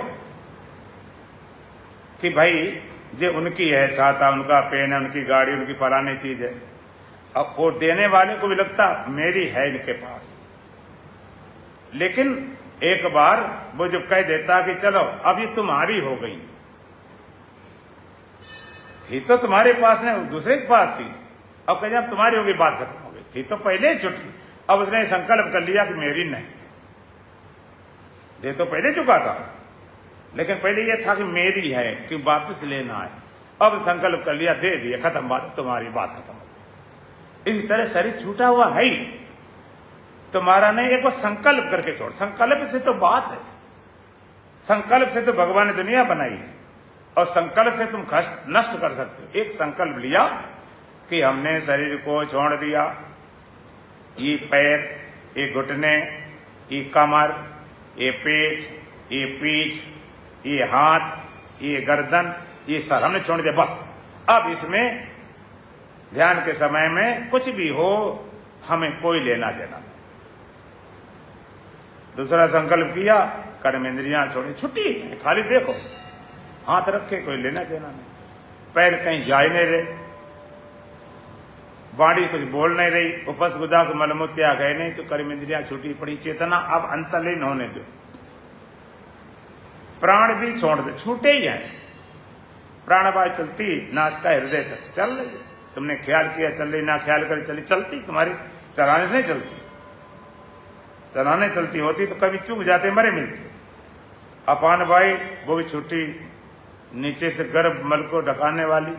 कि भाई ये उनकी है छाता, उनका पेन है, उनकी गाड़ी, उनकी फलानी चीज है। अब वो देने वाले को भी लगता मेरी है इनके पास, लेकिन एक बार वो जब कह देता कि चलो अब ये तुम्हारी हो गई, थी तो तुम्हारे पास नहीं, दूसरे के पास थी, अब कह जब तुम्हारी हो गई, बात खत्म हो गई। थी तो पहले ही छुट्टी, अब उसने संकल्प कर लिया कि मेरी नहीं, दे तो पहले चुका था, लेकिन पहले यह था कि मेरी है, कि वापस लेना है। अब संकल्प कर लिया, दे दिया, खत्म बात, तुम्हारी बात खत्म हो गई। इसी तरह शरीर छूटा हुआ है ही, तुम्हारा नहीं, एक बार संकल्प करके छोड़। संकल्प से तो बात है, संकल्प से तो भगवान ने दुनिया बनाई है, और संकल्प से तुम कष्ट नष्ट कर सकते हो। एक संकल्प लिया कि हमने शरीर को छोड़ दिया, ये पैर, ये घुटने, ये कमर, ये पेट, ये पीठ, ये हाथ, ये गर्दन, ये सर हमने छोड़ दिया। बस अब इसमें ध्यान के समय में कुछ भी हो, हमें कोई लेना देना। दूसरा संकल्प किया, कर्म इंद्रियां छोड़ी, छुट्टी है, खाली देखो, हाथ रखे, कोई लेना देना नहीं, पैर कहीं जा ही नहीं रहे, बाड़ी कुछ बोल नहीं रही, उपस गुदा को मलमूत्र आ गए नहीं, तो कर्म इंद्रियां छूटी पड़ी। चेतना अब अंतर्लीन होने दो, प्राण भी छोड़ दे, छूटे ही हैं। प्राणवायु चलती नासिका हृदय तक चल रही, तुमने ख्याल किया चल रही, ना ख्याल कर चली, चलती, तुम्हारी चलाने से नहीं चलती। चलाने चलती होती तो कभी चूक जाते, मरे मिलते। अपान वायु वो भी छूटी, नीचे से गर्भ मल को ढकाने वाली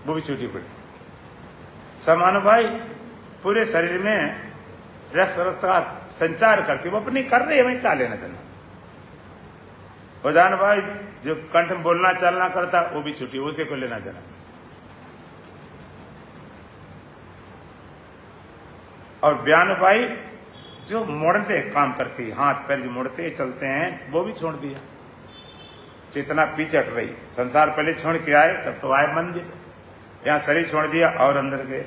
वो भी छूटी पड़ी। समान वायु पूरे शरीर में रस का संचार करती, वो अपनी कर रही है, हमें क्या लेना देना। उदान भाई जो कंठ में बोलना चलना करता, वो भी छुट्टी, उसे को लेना देना। और बयान भाई जो मोड़ते काम करती, हाथ पैर जो मोड़ते चलते हैं, वो भी छोड़ दिया। चेतना पीछे हट रही, संसार पहले छोड़ के आए, तब तो आए मंदिर, यहाँ शरीर छोड़ दिया और अंदर गए,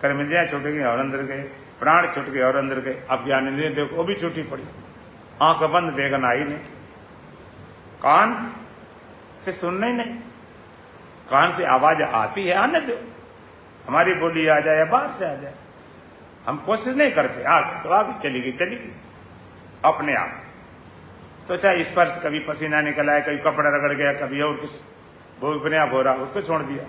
कर्म इंद्रियां छूट गई और अंदर गए, प्राण छूट गए और अंदर गए। अब ज्ञान इंद्रिय देखो, वो भी छूटी पड़ी, आंख बंद, देखना ही नहीं, कान से सुनना ही नहीं, कान से आवाज आती है, आने दो, हमारी बोली आ जाए या बाहर से आ जाए, हम कोशिश नहीं करते, आगे तो आगे चली गई अपने आप। तो चाहे स्पर्श, कभी पसीना निकल आया, कभी कपड़ा रगड़ गया, कभी और कुछ, वो अपने आप हो रहा, उसको छोड़ दिया।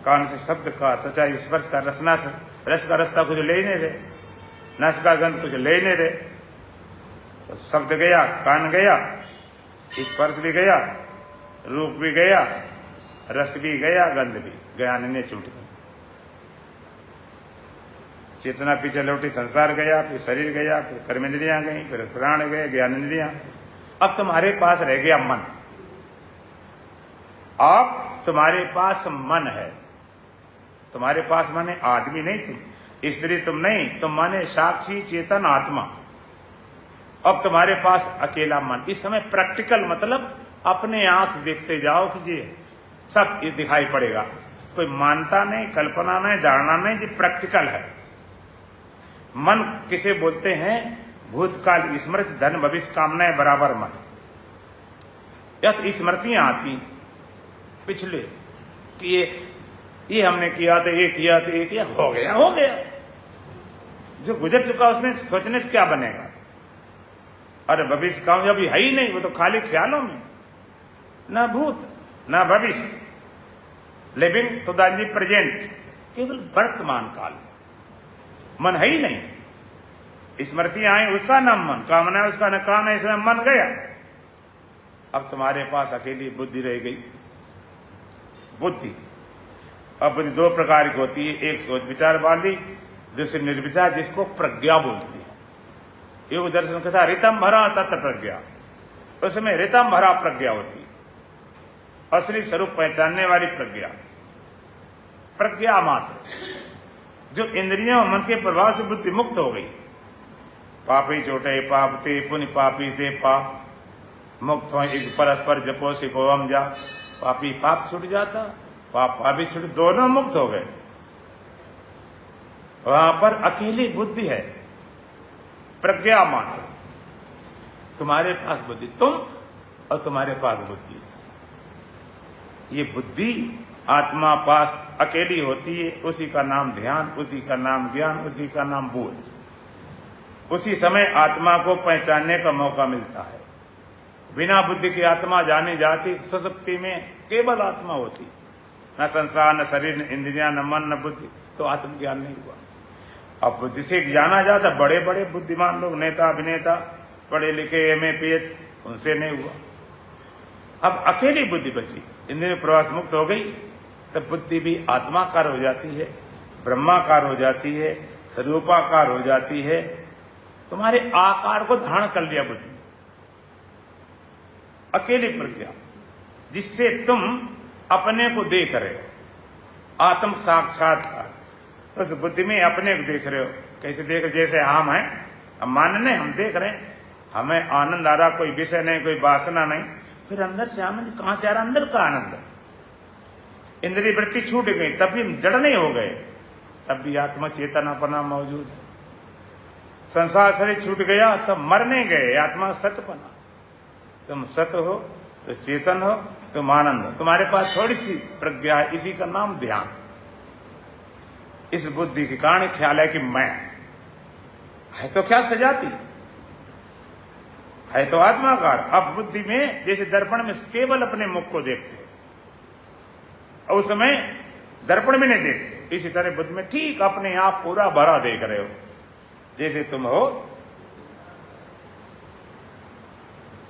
कान से शब्द का, तो चाहे स्पर्श का, रसना से, रस का रास्ता कुछ ले ही नहीं रहे, नस का गंध कुछ ले ही नहीं रहे, तो शब्द गया, कान गया, स्पर्श भी गया, रूप भी गया, रस भी गया, गंध भी, ज्ञान ने छूट गई। चेतना पीछे लौटी, संसार गया, फिर शरीर गया, फिर कर्मेंद्रियां गई, फिर प्राण गए, ज्ञानेंद्रियां। अब तुम्हारे पास रह गया मन। अब तुम्हारे पास मन है। तुम्हारे पास माने आदमी नहीं, तुम स्त्री तुम नहीं, तुम माने साक्षी चेतन आत्मा। अब तुम्हारे पास अकेला मन। इस समय प्रैक्टिकल मतलब अपने आंख से देखते जाओ कि जी सब ये दिखाई पड़ेगा। कोई मानता नहीं, कल्पना नहीं, धारणा नहीं, जी प्रैक्टिकल है। मन किसे बोलते हैं? भूतकाल स्मृति धन भविष्य कामनाएं बराबर मन। या तो स्मृतियां आती पिछले कि ये हमने किया था, ये किया था, ये किया, हो गया, हो गया। जो गुजर चुका उसमें सोचने से क्या बनेगा? अरे भविष्य का अभी है ही नहीं, वो तो खाली ख्यालों में। ना भूत ना भविष्य, लिविंग टू द प्रेजेंट, केवल वर्तमान काल। मन है ही नहीं। स्मृतियां आई, उसका नाम मन, कामना है उसका न काम है, इसमें मन गया। अब तुम्हारे पास अकेली बुद्धि रह गई। बुद्धि, अब बुद्धि दो प्रकार की होती है, एक सोच विचार वाली, दूसरी निर्विचार, जिसको प्रज्ञा बोलती है। योग दर्शन कथा रितम भरा तत्व प्रज्ञा, उसमें रितम भरा प्रज्ञा होती है, असली स्वरूप पहचानने वाली प्रज्ञा। प्रज्ञा मात्र, जो इंद्रियों मन के प्रभाव से बुद्धि मुक्त हो गई। पापी छोटे पाप थे, पुण्य पापी से पाप मुक्त हो, एक परस्पर जपो सिपो हम जा। पापी पाप छूट जाता, पाप पापी छूट, दोनों मुक्त हो गए। वहां पर अकेली बुद्धि है, प्रज्ञा मात्र। तुम्हारे पास बुद्धि, तुम और तुम्हारे पास बुद्धि। ये बुद्धि आत्मा पास अकेली होती है, उसी का नाम ध्यान, उसी का नाम ज्ञान, उसी का नाम बोध। उसी समय आत्मा को पहचानने का मौका मिलता है। बिना बुद्धि की आत्मा जानी जाती, सुसुप्ति में केवल आत्मा होती, न संसार, न शरीर, न इंद्रियां, न मन, न बुद्धि, तो आत्मज्ञान नहीं हुआ। अब बुद्धि से जाना जाता, बड़े बड़े बुद्धिमान लोग, नेता अभिनेता, पढ़े लिखे, MA PH, उनसे नहीं हुआ। अब अकेली बुद्धि बची, इंद्रिय प्रवास मुक्त हो गई, तब बुद्धि भी आत्माकार हो जाती है, ब्रह्माकार हो जाती है, स्वरूपाकार हो जाती है। तुम्हारे आकार को धारण कर लिया बुद्धि, अकेली प्रज्ञा, जिससे तुम अपने को देख रहे हो। आत्म साक्षात्कार, उस बुद्धि में अपने को देख रहे हो। कैसे देख रहे? जैसे हम हैं, हम मानने, हम देख रहे हैं, हमें आनंद आ रहा, कोई विषय नहीं, कोई वासना नहीं, फिर अंदर से आनंद कहां से आ रहा? अंदर का आनंद। इंद्रिय वृत्ति छूट गई, तब भी हम जड़ नहीं हो गए, तब भी आत्मा चेतन अपना मौजूद है। संसार शरीर छूट गया, तब मर नहीं गए, आत्मा सत्य बना। तुम सत्य हो तो चेतन हो, तुम आनंद हो। तुम्हारे पास थोड़ी सी प्रज्ञा है, इसी का नाम ध्यान। इस बुद्धि के कारण ख्याल है कि मैं है, तो क्या सजाती है, तो आत्माकार। अब बुद्धि में जैसे दर्पण में केवल अपने मुख को देखते, और उस समय दर्पण में नहीं देखते, इसी तरह बुद्धि में ठीक अपने आप पूरा भरा देख रहे हो, जैसे तुम हो।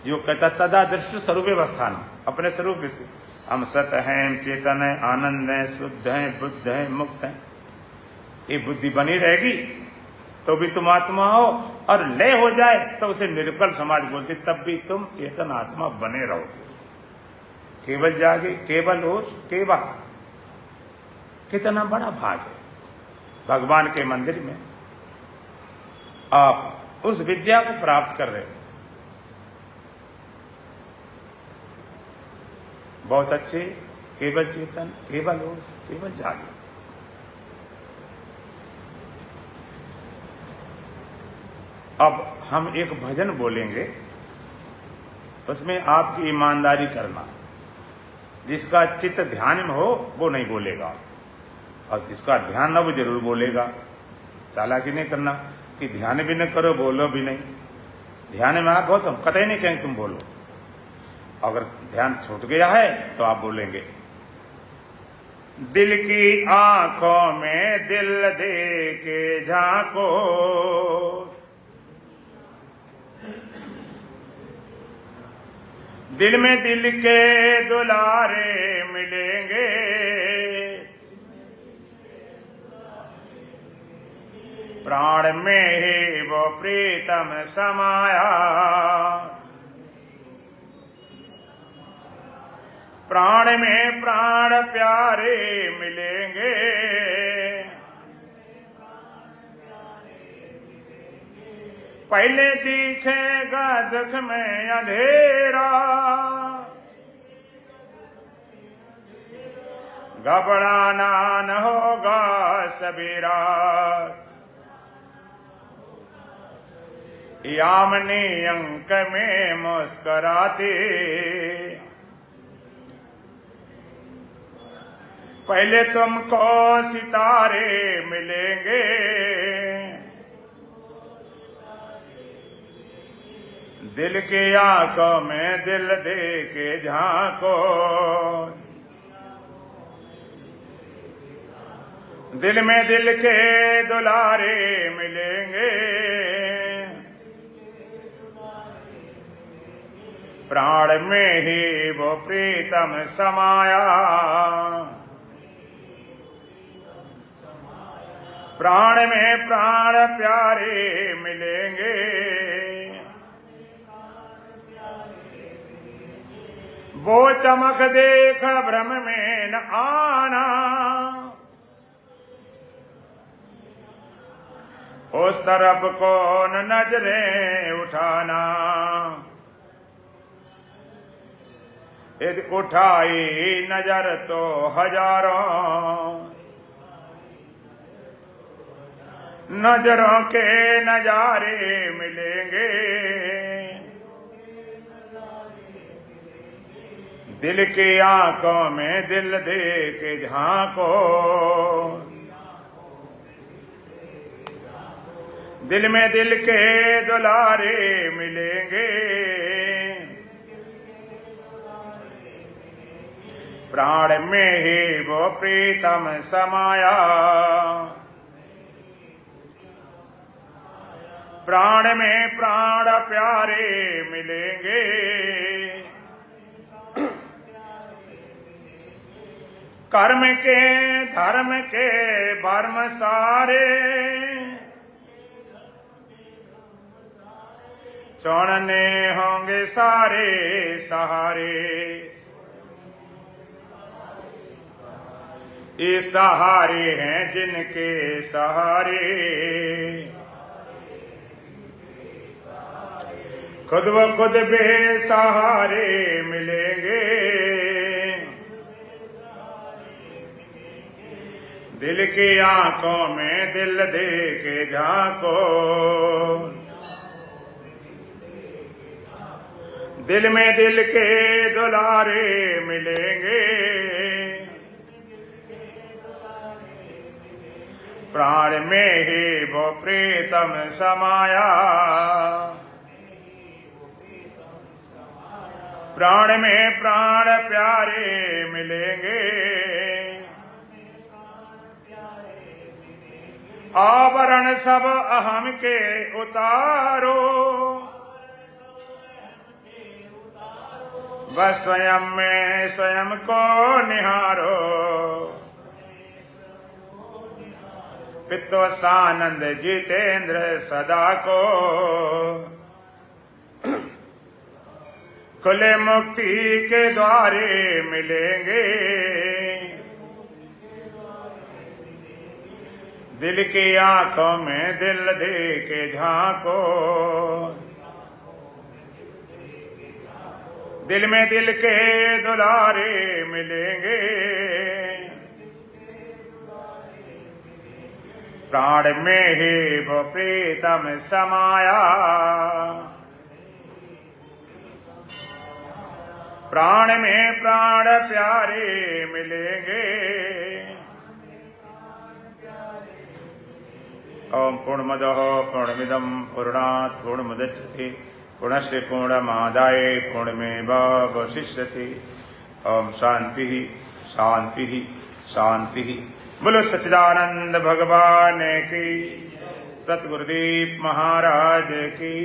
जो कहता तदा दृष्टि स्वरूप अवस्थान, अपने स्वरूप स्थित। हम सत हैं, चेतन है, आनंद है, शुद्ध है, बुद्ध है, मुक्त है। ये बुद्धि बनी रहेगी तो भी तुम आत्मा हो, और लय हो जाए तो उसे निर्बल समाज बोलते, तब भी तुम चेतन आत्मा बने रहो। केवल जागे, केवल होश, केवल। कितना बड़ा भाग है भगवान के मंदिर में। आप उस विद्या को प्राप्त कर रहे हो, बहुत अच्छे। केवल चेतन, केवल होश, केवल जागे। अब हम एक भजन बोलेंगे, उसमें आपकी ईमानदारी करना। जिसका चित्त ध्यान में हो वो नहीं बोलेगा, और जिसका ध्यान न वो जरूर बोलेगा। चालाकी नहीं करना कि ध्यान भी न करो, बोलो भी नहीं। ध्यान में आप हो तो हम कतई नहीं कहेंगे तुम बोलो। अगर ध्यान छूट गया है तो आप बोलेंगे। दिल की आंखों में दिल दे के झांको, दिल में दिल के दुलारे मिलेंगे, प्राण में ही वो प्रीतम समाया, प्राण में प्राण प्यारे मिलेंगे, पहले दिखेगा दुख में अंधेरा, घबराना न होगा सबेरा, यामिनी अंक में मुस्कुराते, पहले तुमको सितारे मिलेंगे, दिल की आंखों में दिल दे के झांको, दिल में दिल के दुलारे मिलेंगे, प्राण में ही वो प्रीतम समाया, प्राण में प्राण प्यारे मिलेंगे, वो चमक देख भ्रम में न आना, उस तरफ कौन नजरें उठाना, यदि उठाई नजर तो हजारों नजरों के नजारे मिलेंगे, दिल की आंखों में दिल दे के झांको, दिल में दिल के दुलारे मिलेंगे, प्राण में ही वो प्रीतम समाया, प्राण में प्राण प्यारे मिलेंगे, कर्म के धर्म के भर्म सारे, छोड़ने होंगे सारे सहारे, ये सहारे हैं जिनके सहारे, खुद व खुद बेसहारे मिलेंगे, दिल की आंखों में दिल दे के झांको, दिल में दिल के दुलारे मिलेंगे, प्राण में ही वो प्रीतम समाया, प्राण में प्राण प्यारे मिलेंगे, आवरण सब अहम के उतारो, बस स्वयं में स्वयं को निहारो, पित्तोसानंद जितेंद्र सदा को, खुले मुक्ति के द्वारे मिलेंगे, दिल की आंखों में दिल दे के झांको, दिल में दिल के दुलारे मिलेंगे, प्राण में ही वो प्रीतम समाया, प्राण में प्राण प्यारे मिलेंगे। ओम पूर्णमदः पूर्णमिदं पूर्णात् पूर्णमुदच्यते पूर्णस्य पूर्णमादाय पूर्णमेवावशिष्यते। ओम शांति शांति शांति। बोलो सच्चिदानंद भगवान की, सतगुरुदेव महाराज की,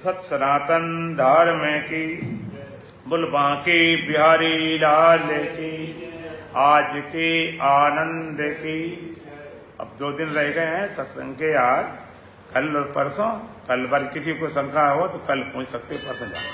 सत सनातन धर्म की। बोल बांके बिहारी लाल की, आज के आनंद की। अब 2 दिन रह गए हैं सत्संग के आज, कल और परसों। कल बार किसी को शंका हो तो कल पूछ सकते, परसों जाओ।